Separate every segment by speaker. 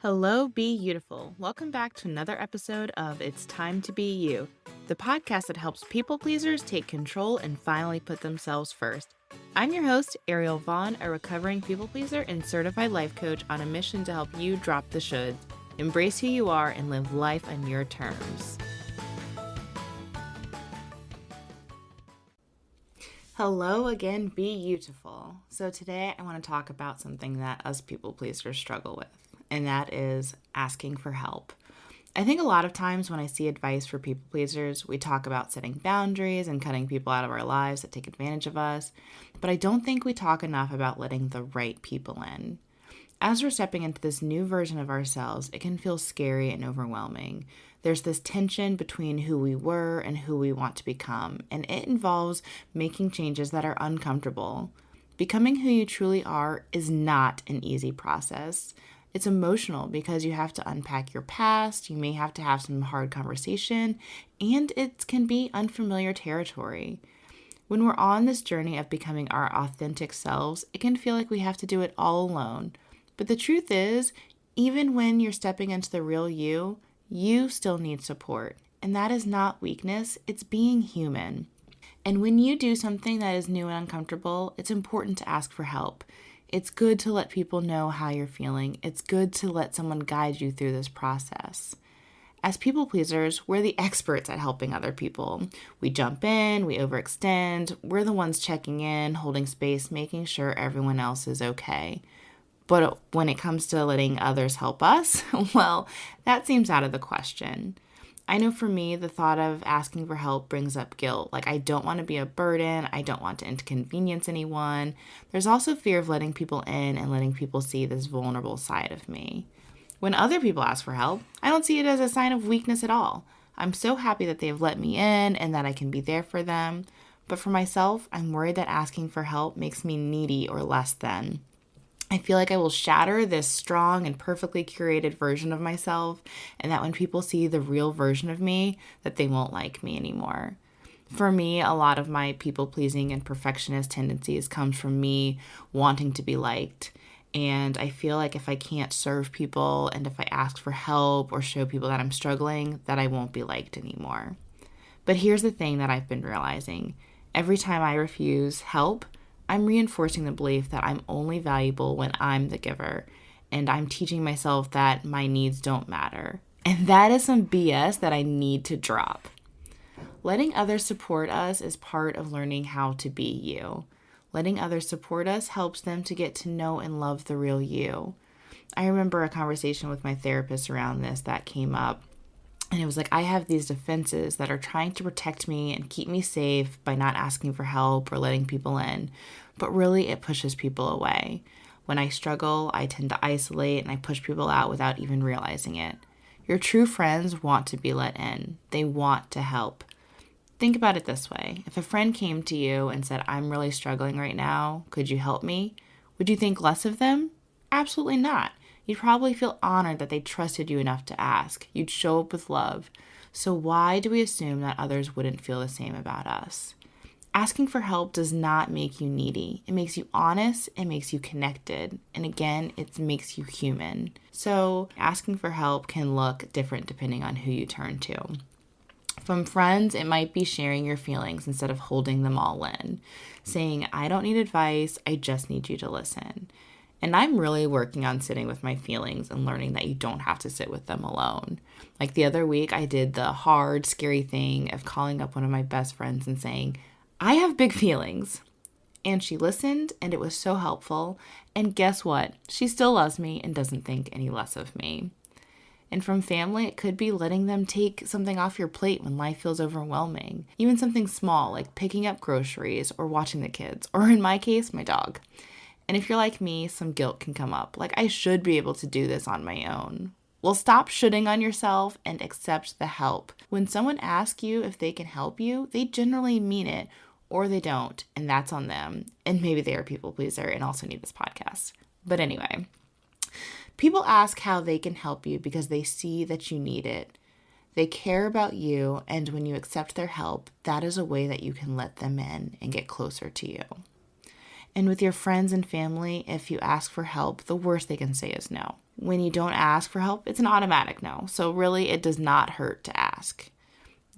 Speaker 1: Hello, Be Beautiful. Welcome back to another episode of It's Time to Be You, the podcast that helps people pleasers take control and finally put themselves first. I'm your host, Ariel Vaughan, a recovering people pleaser and certified life coach on a mission to help you drop the shoulds, embrace who you are, and live life on your terms. Hello again, Be Beautiful. So today I want to talk about something that us people pleasers struggle with, and that is asking for help. I think a lot of times when I see advice for people pleasers, we talk about setting boundaries and cutting people out of our lives that take advantage of us, but I don't think we talk enough about letting the right people in. As we're stepping into this new version of ourselves, it can feel scary and overwhelming. There's this tension between who we were and who we want to become, and it involves making changes that are uncomfortable. Becoming who you truly are is not an easy process. It's emotional because you have to unpack your past, you may have to have some hard conversation, and it can be unfamiliar territory. When we're on this journey of becoming our authentic selves, it can feel like we have to do it all alone. But the truth is, even when you're stepping into the real you, you still need support. And that is not weakness, it's being human. And when you do something that is new and uncomfortable, it's important to ask for help. It's good to let people know how you're feeling. It's good to let someone guide you through this process. As people pleasers, we're the experts at helping other people. We jump in, we overextend, we're the ones checking in, holding space, making sure everyone else is okay. But when it comes to letting others help us, well, that seems out of the question. I know for me, the thought of asking for help brings up guilt. Like, I don't want to be a burden. I don't want to inconvenience anyone. There's also fear of letting people in and letting people see this vulnerable side of me. When other people ask for help, I don't see it as a sign of weakness at all. I'm so happy that they have let me in and that I can be there for them. But for myself, I'm worried that asking for help makes me needy or less than. I feel like I will shatter this strong and perfectly curated version of myself, and that when people see the real version of me, that they won't like me anymore. For me, a lot of my people-pleasing and perfectionist tendencies comes from me wanting to be liked. And I feel like if I can't serve people and if I ask for help or show people that I'm struggling, that I won't be liked anymore. But here's the thing that I've been realizing. Every time I refuse help, I'm reinforcing the belief that I'm only valuable when I'm the giver, and I'm teaching myself that my needs don't matter. And that is some BS that I need to drop. Letting others support us is part of learning how to be you. Letting others support us helps them to get to know and love the real you. I remember a conversation with my therapist around this that came up. And it was like, I have these defenses that are trying to protect me and keep me safe by not asking for help or letting people in. But really, it pushes people away. When I struggle, I tend to isolate and I push people out without even realizing it. Your true friends want to be let in. They want to help. Think about it this way. If a friend came to you and said, I'm really struggling right now, could you help me? Would you think less of them? Absolutely not. You'd probably feel honored that they trusted you enough to ask. You'd show up with love. So why do we assume that others wouldn't feel the same about us? Asking for help does not make you needy. It makes you honest. It makes you connected. And again, it makes you human. So asking for help can look different depending on who you turn to. From friends, it might be sharing your feelings instead of holding them all in. Saying, I don't need advice. I just need you to listen. And I'm really working on sitting with my feelings and learning that you don't have to sit with them alone. Like the other week, I did the hard, scary thing of calling up one of my best friends and saying, I have big feelings. And she listened, and it was so helpful. And guess what? She still loves me and doesn't think any less of me. And from family, it could be letting them take something off your plate when life feels overwhelming. Even something small like picking up groceries or watching the kids, or in my case, my dog. And if you're like me, some guilt can come up. Like, I should be able to do this on my own. Well, stop shoulding on yourself and accept the help. When someone asks you if they can help you, they generally mean it, or they don't, and that's on them. And maybe they are a people pleaser and also need this podcast. But anyway, people ask how they can help you because they see that you need it. They care about you, and when you accept their help, that is a way that you can let them in and get closer to you. And with your friends and family, if you ask for help, the worst they can say is no. When you don't ask for help, it's an automatic no. So really, it does not hurt to ask.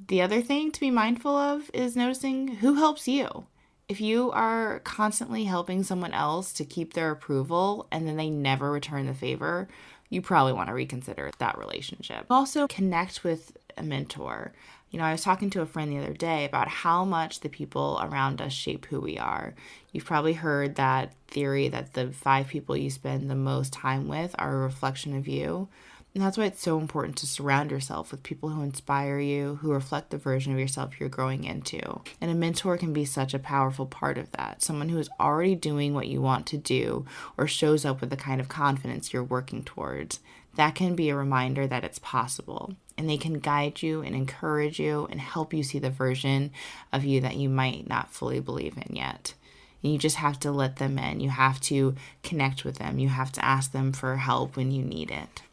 Speaker 1: The other thing to be mindful of is noticing who helps you. If you are constantly helping someone else to keep their approval and then they never return the favor, you probably want to reconsider that relationship. Also, connect with a mentor. I was talking to a friend the other day about how much the people around us shape who we are. You've probably heard that theory that the 5 people you spend the most time with are a reflection of you. And that's why it's so important to surround yourself with people who inspire you, who reflect the version of yourself you're growing into. And a mentor can be such a powerful part of that. Someone who is already doing what you want to do or shows up with the kind of confidence you're working towards. That can be a reminder that it's possible. And they can guide you and encourage you and help you see the version of you that you might not fully believe in yet. And you just have to let them in. You have to connect with them. You have to ask them for help when you need it.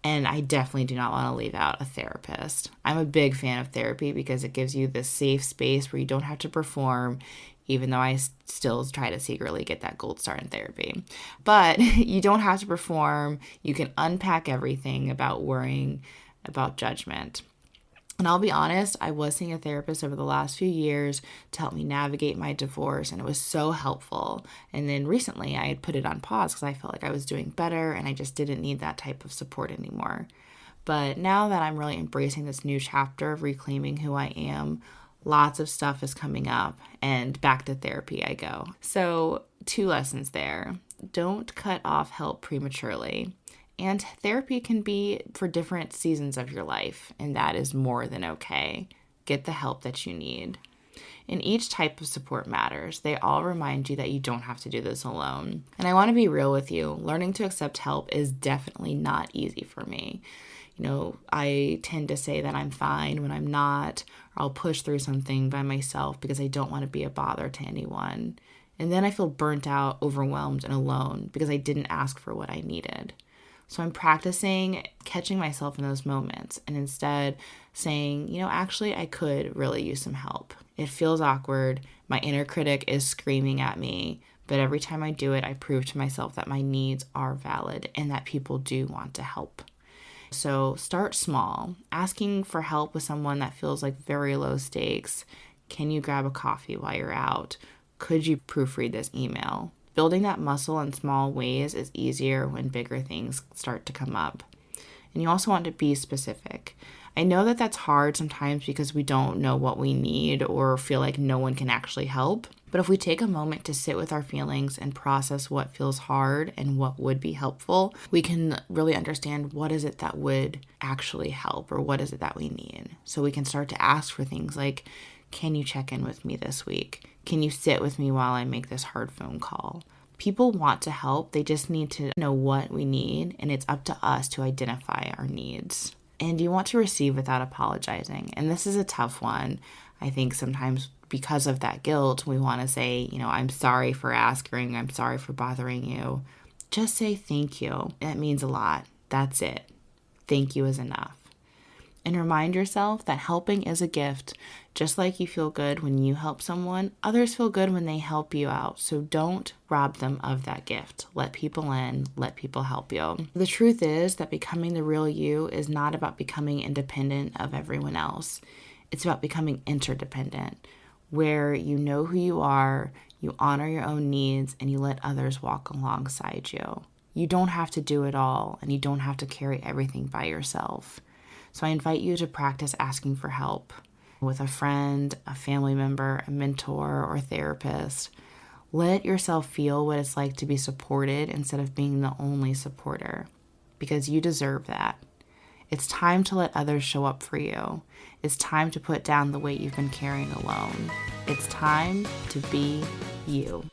Speaker 1: And I definitely do not want to leave out a therapist. I'm a big fan of therapy because it gives you this safe space where you don't have to perform, even though I still try to secretly get that gold star in therapy. But you don't have to perform. You can unpack everything about worrying about judgment. And I'll be honest, I was seeing a therapist over the last few years to help me navigate my divorce, and it was so helpful. And then recently I had put it on pause because I felt like I was doing better and I just didn't need that type of support anymore. But now that I'm really embracing this new chapter of reclaiming who I am, lots of stuff is coming up and back to therapy I go. So 2 lessons there. Don't cut off help prematurely. And therapy can be for different seasons of your life, and that is more than okay. Get the help that you need. And each type of support matters. They all remind you that you don't have to do this alone. And I want to be real with you. Learning to accept help is definitely not easy for me. I tend to say that I'm fine when I'm not, or I'll push through something by myself because I don't want to be a bother to anyone. And then I feel burnt out, overwhelmed, and alone because I didn't ask for what I needed. So I'm practicing catching myself in those moments and instead saying, actually, I could really use some help. It feels awkward. My inner critic is screaming at me. But every time I do it, I prove to myself that my needs are valid and that people do want to help. So start small. Asking for help with someone that feels like very low stakes. Can you grab a coffee while you're out? Could you proofread this email? Building that muscle in small ways is easier when bigger things start to come up. And you also want to be specific. I know that that's hard sometimes because we don't know what we need or feel like no one can actually help. But if we take a moment to sit with our feelings and process what feels hard and what would be helpful, we can really understand what is it that would actually help or what is it that we need. So we can start to ask for things like, can you check in with me this week? Can you sit with me while I make this hard phone call? People want to help. They just need to know what we need, and it's up to us to identify our needs. And you want to receive without apologizing. And this is a tough one. I think sometimes because of that guilt, we want to say, I'm sorry for asking. I'm sorry for bothering you. Just say thank you. It means a lot. That's it. Thank you is enough. And remind yourself that helping is a gift. Just like you feel good when you help someone, others feel good when they help you out. So don't rob them of that gift. Let people in, let people help you. The truth is that becoming the real you is not about becoming independent of everyone else. It's about becoming interdependent, where you know who you are, you honor your own needs, and you let others walk alongside you. You don't have to do it all, and you don't have to carry everything by yourself. So I invite you to practice asking for help with a friend, a family member, a mentor, or therapist. Let yourself feel what it's like to be supported instead of being the only supporter, because you deserve that. It's time to let others show up for you. It's time to put down the weight you've been carrying alone. It's time to be you.